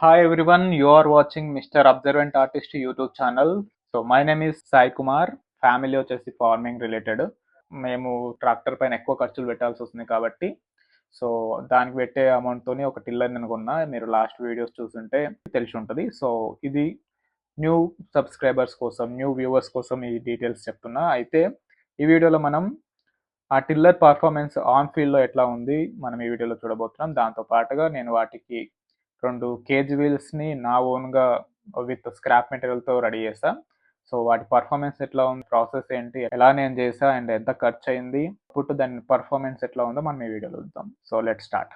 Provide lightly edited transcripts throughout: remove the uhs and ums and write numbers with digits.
Hi everyone, you are watching Mr. Observant Artist YouTube channel. So my name is Sai Kumar. Family వచ్చేసి farming related. మేము tractor పైన ఎక్కువ ఖర్చులు పెట్టాల్సి వస్తుంది కాబట్టి సో దానికి పెట్టే అమౌంట్తోని ఒక టిల్లర్ నేను కొన్నా. మీరు లాస్ట్ వీడియోస్ చూస్తుంటే తెలిసి ఉంటుంది. సో ఇది న్యూ సబ్స్క్రైబర్స్ కోసం, న్యూ వ్యూవర్స్ కోసం ఈ డీటెయిల్స్ చెప్తున్నా. అయితే ఈ వీడియోలో మనం ఆ టిల్లర్ పర్ఫార్మెన్స్ ఆన్ ఫీల్డ్లో ఎట్లా ఉంది మనం ఈ వీడియోలో చూడబోతున్నాం. దాంతో పాటుగా నేను వాటికి 2 కేజ్ వీల్స్ని నా ఓన్గా విత్ స్క్రాప్ మెటీరియల్తో రెడీ చేసా. సో వాటి పర్ఫార్మెన్స్ ఎట్లా ఉంది, ప్రాసెస్ ఏంటి, ఎలా నేను చేసా అండ్ ఎంత ఖర్చు అయింది, ఇప్పుడు దాని పర్ఫార్మెన్స్ ఎట్లా ఉందో మనం ఈ వీడియోలో చూద్దాం. So let start.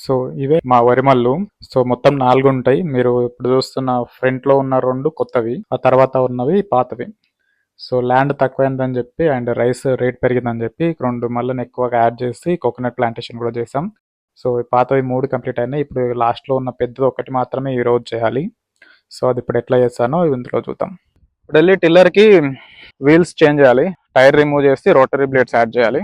సో ఇవే మా వరిమల్లు. సో మొత్తం 4 ఉంటాయి. మీరు ఇప్పుడు చూస్తున్న ఫ్రంట్లో ఉన్న 2 కొత్తవి, ఆ తర్వాత ఉన్నవి పాతవి. సో ల్యాండ్ తక్కువైందని చెప్పి అండ్ రైస్ రేట్ పెరిగిందని చెప్పి 2 మళ్ళీ ఎక్కువగా యాడ్ చేసి కోకోనట్ ప్లాంటేషన్ కూడా చేసాం. సో పాతవి 3 కంప్లీట్ అయినాయి. ఇప్పుడు లాస్ట్లో ఉన్న పెద్దది ఒకటి మాత్రమే ఈ రోజు చేయాలి. సో అది ఇప్పుడు ఎట్లా చేస్తానో ఇందులో చూద్దాం. ఇప్పుడు వెళ్ళి టిల్లర్కి వీల్స్ చేంజ్ చేయాలి, టైర్ రిమూవ్ చేసి రోటరీ బ్లేడ్స్ యాడ్ చేయాలి.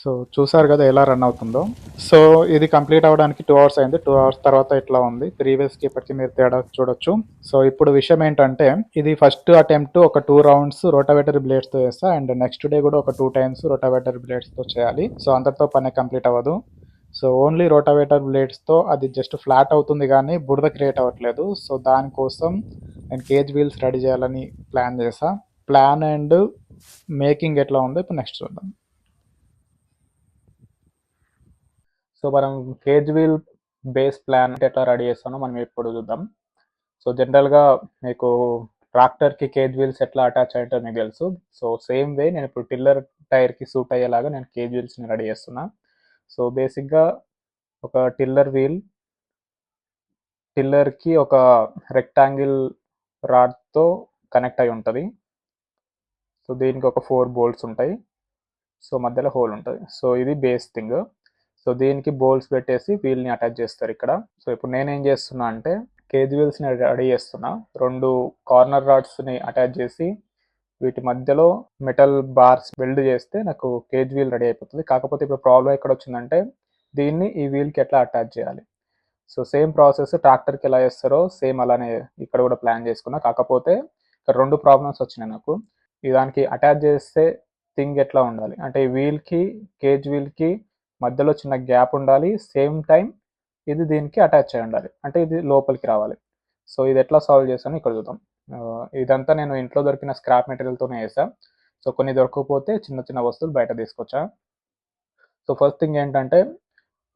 సో చూసారు కదా ఎలా రన్ అవుతుందో. సో ఇది కంప్లీట్ అవ్వడానికి 2 అవర్స్ అయింది. 2 అవర్స్ తర్వాత ఇట్లా ఉంది. ప్రీవియస్కి ఇప్పటికి మీరు తేడా చూడొచ్చు. సో ఇప్పుడు విషయం ఏంటంటే, ఇది ఫస్ట్ అటెంప్ట్ ఒక 2 రౌండ్స్ రోటావేటర్ బ్లేడ్స్తో చేస్తా అండ్ నెక్స్ట్ డే కూడా ఒక 2 టైమ్స్ రోటావేటర్ బ్లేడ్స్తో చేయాలి. సో అందరితో పని కంప్లీట్ అవ్వదు. సో ఓన్లీ రోటావేటర్ బ్లేడ్స్తో అది జస్ట్ ఫ్లాట్ అవుతుంది కానీ బురద క్రియేట్ అవ్వట్లేదు. సో దానికోసం నేను కేజ్ వీల్స్ రెడీ చేయాలని ప్లాన్ చేసా. ప్లాన్ అండ్ మేకింగ్ ఎట్లా ఉందో ఇప్పుడు నెక్స్ట్ చూద్దాం. సో మనం కేజ్ వీల్ బేస్ ప్లాన్ ఎట్లా రెడీ చేస్తానో మనం ఇప్పుడు చూద్దాం. సో జనరల్గా మీకు ట్రాక్టర్కి కేజ్ వీల్స్ ఎట్లా అటాచ్ అయ్యేటో మీకు తెలుసు. సో సేమ్ వే నేను ఇప్పుడు టిల్లర్ టైర్కి సూట్ అయ్యేలాగా నేను కేజ్ వీల్స్ని రెడీ చేస్తున్నా. సో బేసిక్గా ఒక టిల్లర్ వీల్, టిల్లర్కి ఒక రెక్టాంగిల్ రాడ్తో కనెక్ట్ అయి ఉంటుంది. సో దీనికి ఒక 4 బోల్ట్స్ ఉంటాయి. సో మధ్యలో హోల్ ఉంటుంది. సో ఇది బేస్ థింగ్. సో దీనికి బోల్ట్స్ పెట్టేసి వీల్ని అటాచ్ చేస్తారు ఇక్కడ. సో ఇప్పుడు నేనేం చేస్తున్నా అంటే కేజ్ వీల్స్ని రెడీ చేస్తున్నా. 2 కార్నర్ రాడ్స్ని అటాచ్ చేసి వీటి మధ్యలో మెటల్ బార్స్ వెల్డ్ చేస్తే నాకు కేజ్ వీల్ రెడీ అయిపోతుంది. కాకపోతే ఇప్పుడు ప్రాబ్లం ఎక్కడ వచ్చిందంటే దీన్ని ఈ వీల్కి ఎట్లా అటాచ్ చేయాలి. సో సేమ్ ప్రాసెస్ ట్రాక్టర్కి ఎలా చేస్తారో సేమ్ అలానే ఇక్కడ కూడా ప్లాన్ చేసుకున్నా. కాకపోతే ఇక్కడ 2 ప్రాబ్లమ్స్ వచ్చినాయి నాకు. దానికి అటాచ్ చేస్తే థింగ్ ఎట్లా ఉండాలి అంటే ఈ వీల్కి, కేజ్ వీల్కి మధ్యలో చిన్న గ్యాప్ ఉండాలి. సేమ్ టైం ఇది దీనికి అటాచ్ అయి ఉండాలి, అంటే ఇది లోపలికి రావాలి. సో ఇది ఎట్లా సాల్వ్ చేస్తాను ఇక్కడ చూద్దాం. ఇదంతా నేను ఇంట్లో దొరికిన స్క్రాప్ మెటీరియల్తోనే వేసా. సో కొన్ని దొరకకపోతే చిన్న చిన్న వస్తువులు బయట తీసుకొచ్చా. సో ఫస్ట్ థింగ్ ఏంటంటే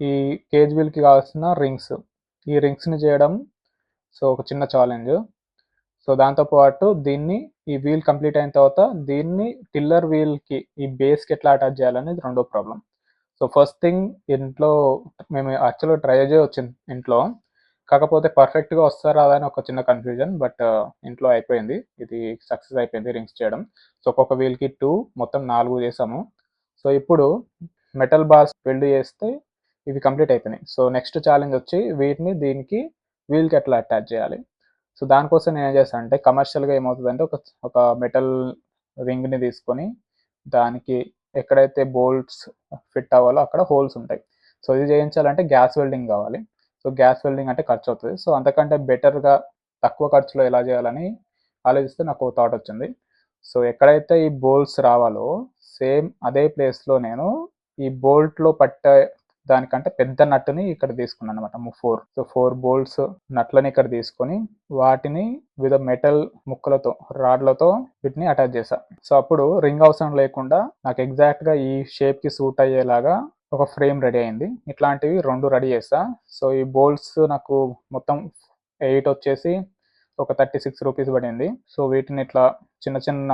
ఈ కేజ్ వీల్కి కావాల్సిన రింగ్స్, ఈ రింగ్స్ని చేయడం సో ఒక చిన్న ఛాలెంజ్. సో దాంతోపాటు దీన్ని ఈ వీల్ కంప్లీట్ అయిన తర్వాత దీన్ని టిల్లర్ వీల్కి ఈ బేస్కి ఎట్లా అటాచ్ చేయాలనేది రెండో ప్రాబ్లం. సో ఫస్ట్ థింగ్ ఇంట్లో మేము యాక్చువల్గా ట్రై వచ్చింది ఇంట్లో, కాకపోతే పర్ఫెక్ట్గా వస్తారా అని ఒక చిన్న కన్ఫ్యూజన్. బట్ ఇంట్లో అయిపోయింది, ఇది సక్సెస్ అయిపోయింది రింగ్స్ చేయడం. సో ఒక్కొక్క వీల్కి 2, మొత్తం 4 చేసాము. సో ఇప్పుడు మెటల్ బార్స్ వెల్డ్ చేస్తే ఇవి కంప్లీట్ అయిపోయినాయి. సో నెక్స్ట్ ఛాలెంజ్ వచ్చి వీటిని దీనికి వీల్కి ఎట్లా అటాచ్ చేయాలి. సో దానికోసం నేను ఏం చేస్తాను అంటే కమర్షియల్గా ఏమవుతుందంటే ఒక మెటల్ రింగ్ని తీసుకొని దానికి ఎక్కడైతే బోల్ట్స్ ఫిట్ అవ్వాలో అక్కడ హోల్స్ ఉంటాయి. సో ఇది చేయించాలంటే గ్యాస్ వెల్డింగ్ కావాలి. సో గ్యాస్ వెల్డింగ్ అంటే ఖర్చు అవుతుంది. సో అంతకంటే బెటర్గా తక్కువ ఖర్చులో ఎలా చేయాలని ఆలోచిస్తే నాకు ఒక థాట్ వచ్చింది. సో ఎక్కడైతే ఈ బోల్ట్స్ రావాలో సేమ్ అదే ప్లేస్లో నేను ఈ బోల్ట్లో పట్టే దానికంటే పెద్ద నట్టుని ఇక్కడ తీసుకున్నాను అనమాట 4. సో 4 బోల్ట్స్ నట్లని ఇక్కడ తీసుకొని వాటిని వివిధ మెటల్ ముక్కలతో రాడ్లతో వీటిని అటాచ్ చేశా. సో అప్పుడు రింగ్ అవసరం లేకుండా నాకు ఎగ్జాక్ట్గా ఈ షేప్కి సూట్ అయ్యేలాగా ఒక ఫ్రేమ్ రెడీ అయింది. ఇట్లాంటివి 2 రెడీ చేస్తా. సో ఈ బోల్ట్స్ నాకు మొత్తం 8 వచ్చేసి ఒక 36 రూపీస్ పడింది. సో వీటిని ఇట్లా చిన్న చిన్న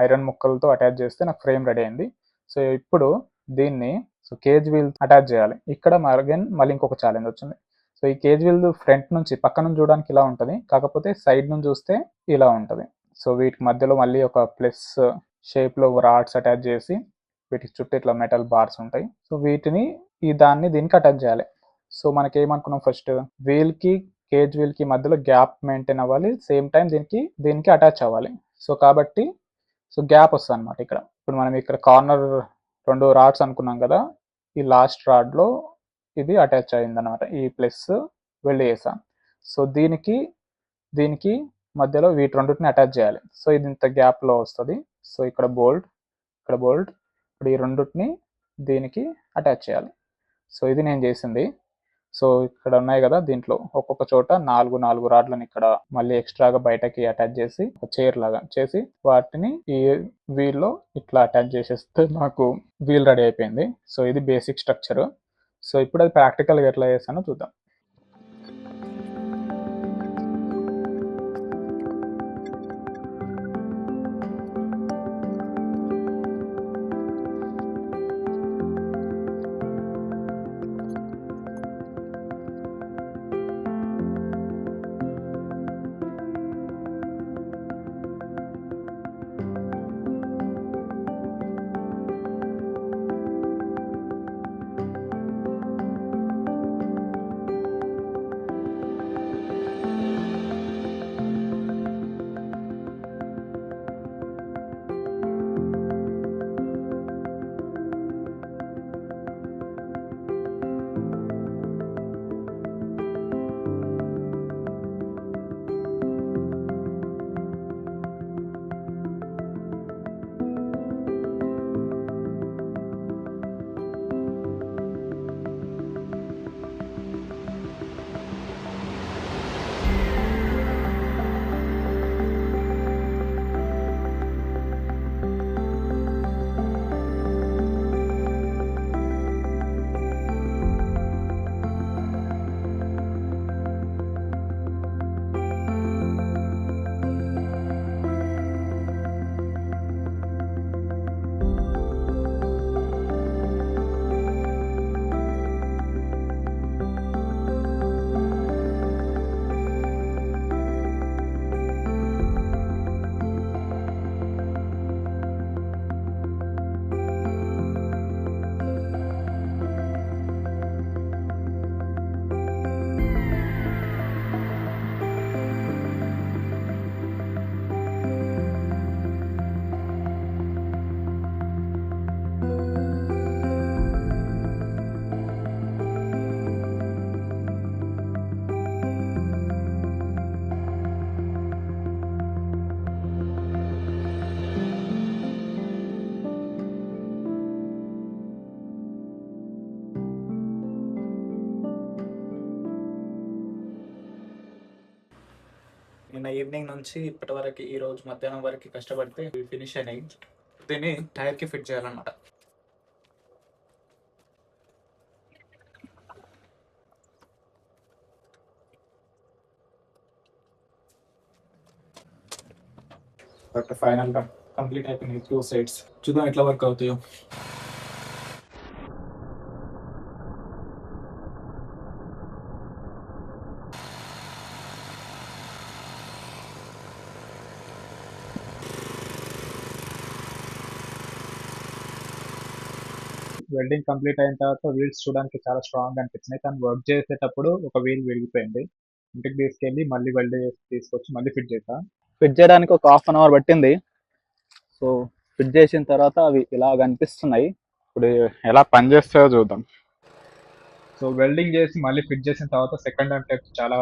ఐరన్ ముక్కలతో అటాచ్ చేస్తే నాకు ఫ్రేమ్ రెడీ అయింది. సో ఇప్పుడు దీన్ని కేజ్ వీల్ అటాచ్ చేయాలి. ఇక్కడ మళ్ళీ ఇంకొక ఛాలెంజ్ వచ్చింది. సో ఈ కేజ్ వీల్ ఫ్రంట్ నుంచి పక్క నుంచి చూడడానికి ఇలా ఉంటుంది, కాకపోతే సైడ్ నుంచి చూస్తే ఇలా ఉంటుంది. సో వీటికి మధ్యలో మళ్ళీ ఒక ప్లస్ షేప్లో రాడ్స్ అటాచ్ చేసి వీటికి చుట్టూ ఇట్లా మెటల్ బార్స్ ఉంటాయి. సో వీటిని దీనికి అటాచ్ చేయాలి. సో మనకి ఏమనుకున్నాం, ఫస్ట్ వీల్కి కేజ్ వీల్కి మధ్యలో గ్యాప్ మెయింటైన్ అవ్వాలి, సేమ్ టైం దీనికి అటాచ్ అవ్వాలి. సో కాబట్టి గ్యాప్ వస్తుంది అనమాట. ఇప్పుడు మనం ఇక్కడ కార్నర్ 2 రాడ్స్ అనుకున్నాం కదా, ఈ లాస్ట్ రాడ్లో ఇది అటాచ్ అయింది అనమాట. ఈ ప్లస్ వెళ్ళి వేసాం. సో దీనికి మధ్యలో వీటి రెండింటిని అటాచ్ చేయాలి. సో ఇది ఇంత గ్యాప్లో వస్తుంది. సో ఇక్కడ బోల్ట్ ఇప్పుడు ఈ రెండింటిని దీనికి అటాచ్ చేయాలి. సో ఇది నేను చేసింది. సో ఇక్కడ ఉన్నాయి కదా, దీంట్లో ఒక్కొక్క చోట 4 రాడ్లను ఇక్కడ మళ్ళీ ఎక్స్ట్రాగా బయటకి అటాచ్ చేసి ఒక చైర్ లాగా చేసి వాటిని ఈ వీల్లో ఇట్లా అటాచ్ చేసేస్తే నాకు వీల్ రెడీ అయిపోయింది. సో ఇది బేసిక్ స్ట్రక్చర్. సో ఇప్పుడు అది ప్రాక్టికల్గా ఎట్లా చేస్తానో చూద్దాం. నిన్న ఈవినింగ్ నుంచి ఇప్పటి వరకు ఈ రోజు మధ్యాహ్నం వరకు కష్టపడితే ఫినిష్ అయినాయి. దీన్ని టైర్కి ఫిట్ చేయాలన్నమాట. బట్ ఫైనల్గా కంప్లీట్ అయిపోయినాయి 2 సైడ్స్. చూద్దాం ఎట్లా వర్క్ అవుతాయో. వెల్డింగ్ కంప్లీట్ అయిన తర్వాత వీల్స్ చూడడానికి చాలా స్ట్రాంగ్ అనిపించినాయి, కానీ వర్క్ చేసేటప్పుడు ఒక వీల్ విరిగిపోయింది. ఇంటికి తీసుకెళ్ళి మళ్ళీ వెల్డ్ చేసి తీసుకొచ్చి మళ్ళీ ఫిట్ చేసా. ఫిట్ చేయడానికి ఒక 1/2 అవర్ పట్టింది. సో ఫిట్ చేసిన తర్వాత అవి ఇలా కనిపిస్తున్నాయి. ఇప్పుడు ఎలా పనిచేస్తాయో చూద్దాం. సో వెల్డింగ్ చేసి మళ్ళీ ఫిట్ చేసిన తర్వాత సెకండ్ అండ్ టైప్ చాలా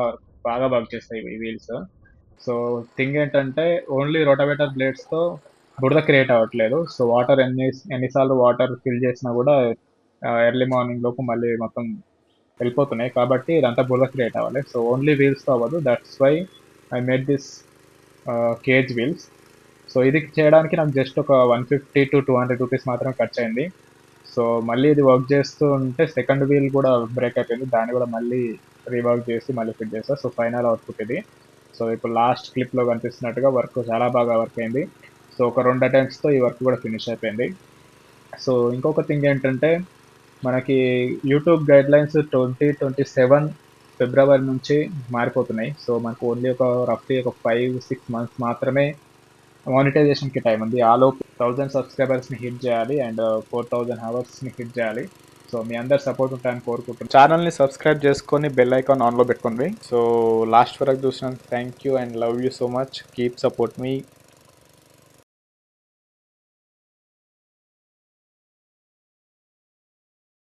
బాగా వర్క్ చేస్తాయి ఈ వీల్స్. సో థింగ్ ఏంటంటే ఓన్లీ రోటావేటర్ బ్లేడ్స్తో బురద క్రియేట్ అవ్వట్లేదు. సో వాటర్ ఎన్నిసార్లు వాటర్ ఫిల్ చేసినా కూడా ఎర్లీ మార్నింగ్ లోపు మళ్ళీ మొత్తం వెళ్ళిపోతున్నాయి. కాబట్టి ఇదంతా బురద క్రియేట్ అవ్వాలి. సో ఓన్లీ వీల్స్తో అవ్వదు. That's why I made this cage wheels. So ఇది చేయడానికి నాకు జస్ట్ ఒక 150 to 200 రూపీస్ మాత్రమే ఖర్చు అయింది. సో మళ్ళీ ఇది వర్క్ చేస్తూ ఉంటే సెకండ్ వీల్ కూడా బ్రేక్ అయిపోయింది. దాన్ని కూడా మళ్ళీ రీవర్క్ చేసి మళ్ళీ ఫిట్ చేస్తా. సో ఫైనల్ అవుట్పుట్ ఇది. సో ఇప్పుడు లాస్ట్ క్లిప్లో కనిపిస్తున్నట్టుగా వర్క్ చాలా బాగా వర్క్ అయింది. సో ఒక 2 అటెంప్ట్స్తో ఈ వర్క్ కూడా ఫినిష్ అయిపోయింది. సో ఇంకొక థింగ్ ఏంటంటే మనకి యూట్యూబ్ గైడ్లైన్స్ 2027 ఫిబ్రవరి నుంచి మారిపోతున్నాయి. సో మనకు ఓన్లీ ఒక రఫ్లీ ఒక 5-6 మంత్స్ మాత్రమే మానిటైజేషన్కి టైం ఉంది. ఆలోపు 1000 సబ్స్క్రైబర్స్ని హిట్ చేయాలి అండ్ 4000 అవర్స్ని హిట్ చేయాలి. సో మీ అందరు సపోర్ట్ ఉంటాయని కోరుకుంటున్నాను. ఛానల్ని సబ్స్క్రైబ్ చేసుకొని బెల్ ఐకాన్ ఆన్లో పెట్టుకోండి. సో లాస్ట్ వరకు చూసినందుకు thank you and love you so much. Keep support me.